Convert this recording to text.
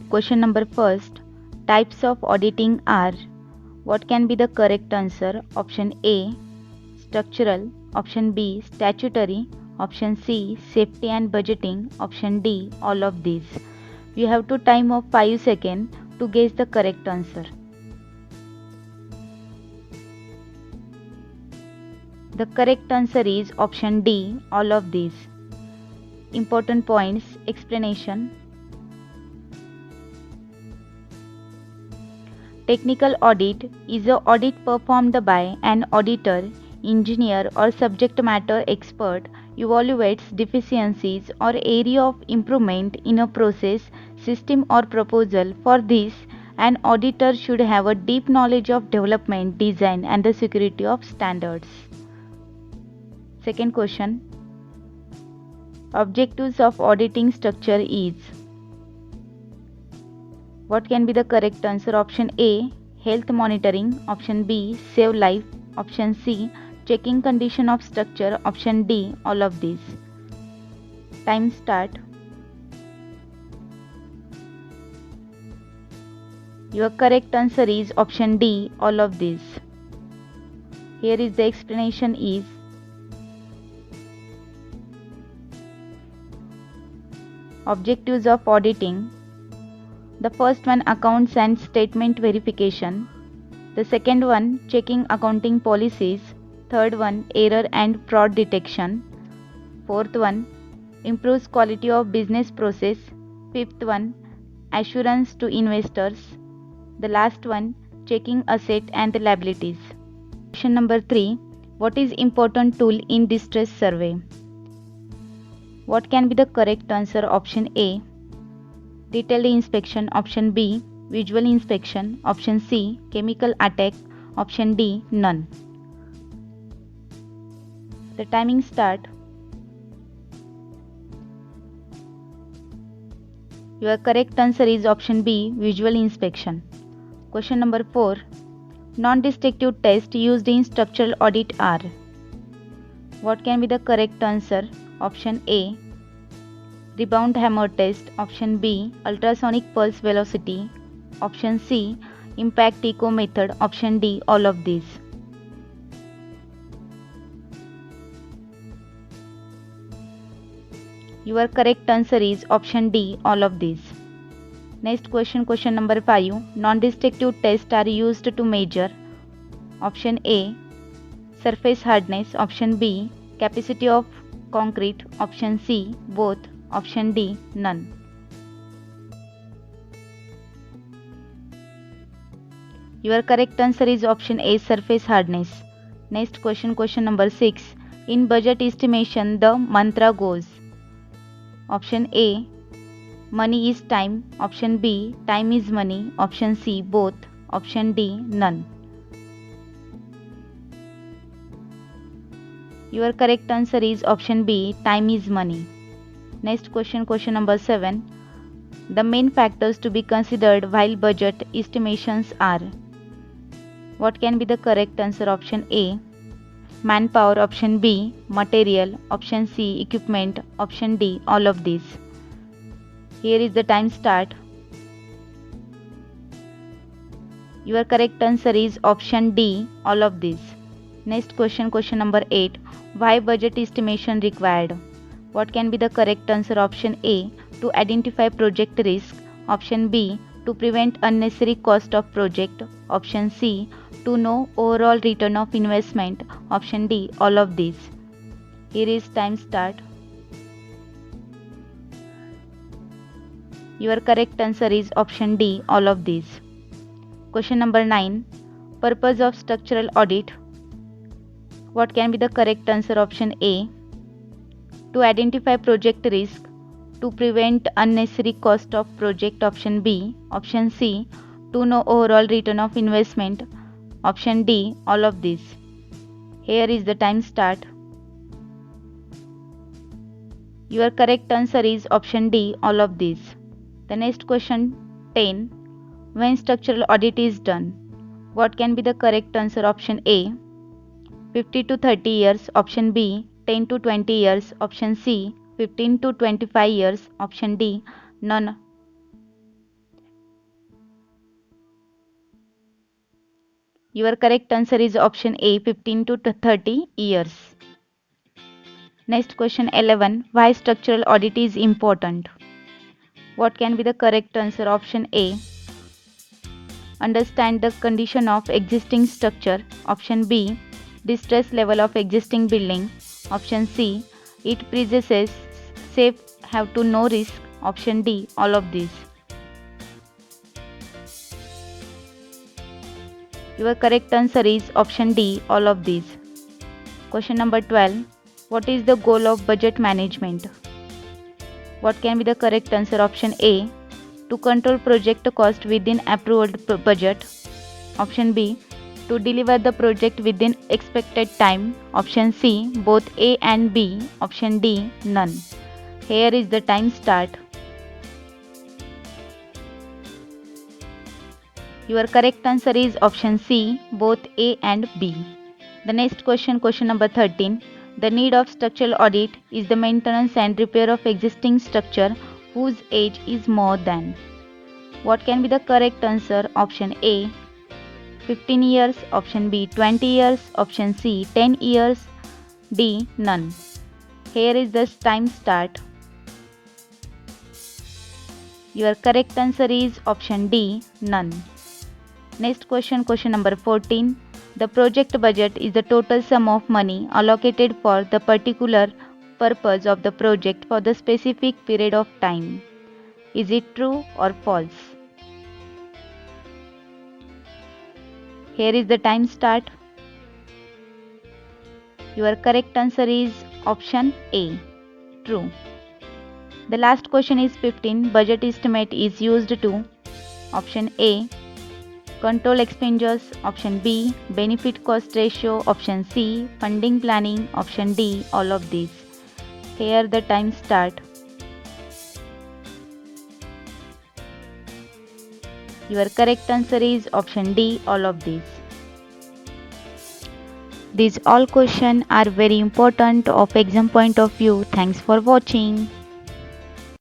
Question number first. Types of auditing are. What can be the correct answer? Option A, structural. Option B, statutory. Option C, safety and budgeting. Option D, all of these. You have to time of 5 seconds to guess the correct answer. The correct answer is option D, all of these. Important points, explanation. Technical audit is an audit performed by an auditor, engineer or subject matter expert evaluates deficiencies or area of improvement in a process, system or proposal. For this, an auditor should have a deep knowledge of development, design and the security of standards. Second question. Objectives of auditing structure is. What can be the correct answer? Option A, health monitoring. Option B, save life. Option C, checking condition of structure. Option D, all of these. Time start. Your correct answer is option D, all of these. Here is the explanation is. Objectives of auditing. The first one, accounts and statement verification. The second one, checking accounting policies. Third one, error and fraud detection. Fourth one, improves quality of business process. Fifth one, assurance to investors. The last one, checking asset and the liabilities. Question number 3. What is important tool in distress survey? What can be the correct answer? Option A, detailed inspection. Option B, visual inspection. Option C, chemical attack. Option D, none. The timing start. Your correct answer is option B, visual inspection. Question number 4. Non-destructive tests used in structural audit are. What can be the correct answer? Option A, rebound hammer test. Option B, ultrasonic pulse velocity. Option C, impact echo method. Option D, all of these. Your correct answer is option D, all of these. Next question, question number 5. Non-destructive tests are used to measure. Option A, surface hardness. Option B, capacity of concrete. Option C, both. Option D, none. Your correct answer is option A, surface hardness. Next question, question number 6. In budget estimation, the mantra goes. Option A, money is time. Option B, time is money. Option C, both. Option D, none. Your correct answer is option B, time is money. Next question, question number 7. The main factors to be considered while budget estimations are. What can be the correct answer? Option A, manpower. Option B, material. Option C, equipment. Option D, all of these. Here is the time start. Your correct answer is option D, all of these. Next question, question number 8. Why budget estimation required? What can be the correct answer? Option A, to identify project risk. Option B, to prevent unnecessary cost of project. Option C, to know overall return of investment. Option D, all of these. Here is time start. Your correct answer is option D, all of these. Question number 9. Purpose of structural audit. What can be the correct answer? Option A, to identify project risk. To prevent unnecessary cost of project. Option B. Option C, to know overall return of investment. Option D, all of these. Here is the time start. Your correct answer is option D, all of these. The next question 10. When structural audit is done. What can be the correct answer? Option A, 50 to 30 years. Option B, 10 to 20 years. Option C, 15 to 25 years. Option D, none. Your correct answer is option A, 15 to 30 years. Next question 11. Why structural audit is important? What can be the correct answer? Option A. Understand the condition of existing structure. Option B. Distress level of existing building. Option C. It possesses safe have to no risk. Option D. All of these. Your correct answer is option D. All of these. Question number 12. What is the goal of budget management? What can be the correct answer? Option A. To control project cost within approved budget. Option B. To deliver the project within expected time. Option C. Both A and B. Option D. None. Here is the time start. Your correct answer is option C. Both A and B. The next question, question number 13. The need of structural audit is the maintenance and repair of existing structure whose age is more than. What can be the correct answer? Option A, 15 years. Option B, 20 years. Option C, 10 years. D, none. Here is the time start. Your correct answer is option D, none. Next question, question number 14. The project budget is the total sum of money allocated for the particular purpose of the project for the specific period of time. Is it true or false? Here is the time start. Your correct answer is option A, true. The last question is 15. Budget estimate is used to option A, control expenditures. Option B, benefit cost ratio. Option C, funding planning. Option D, all of these. Here the time start. Your correct answer is option D, all of these. These all questions are very important of exam point of view. Thanks for watching.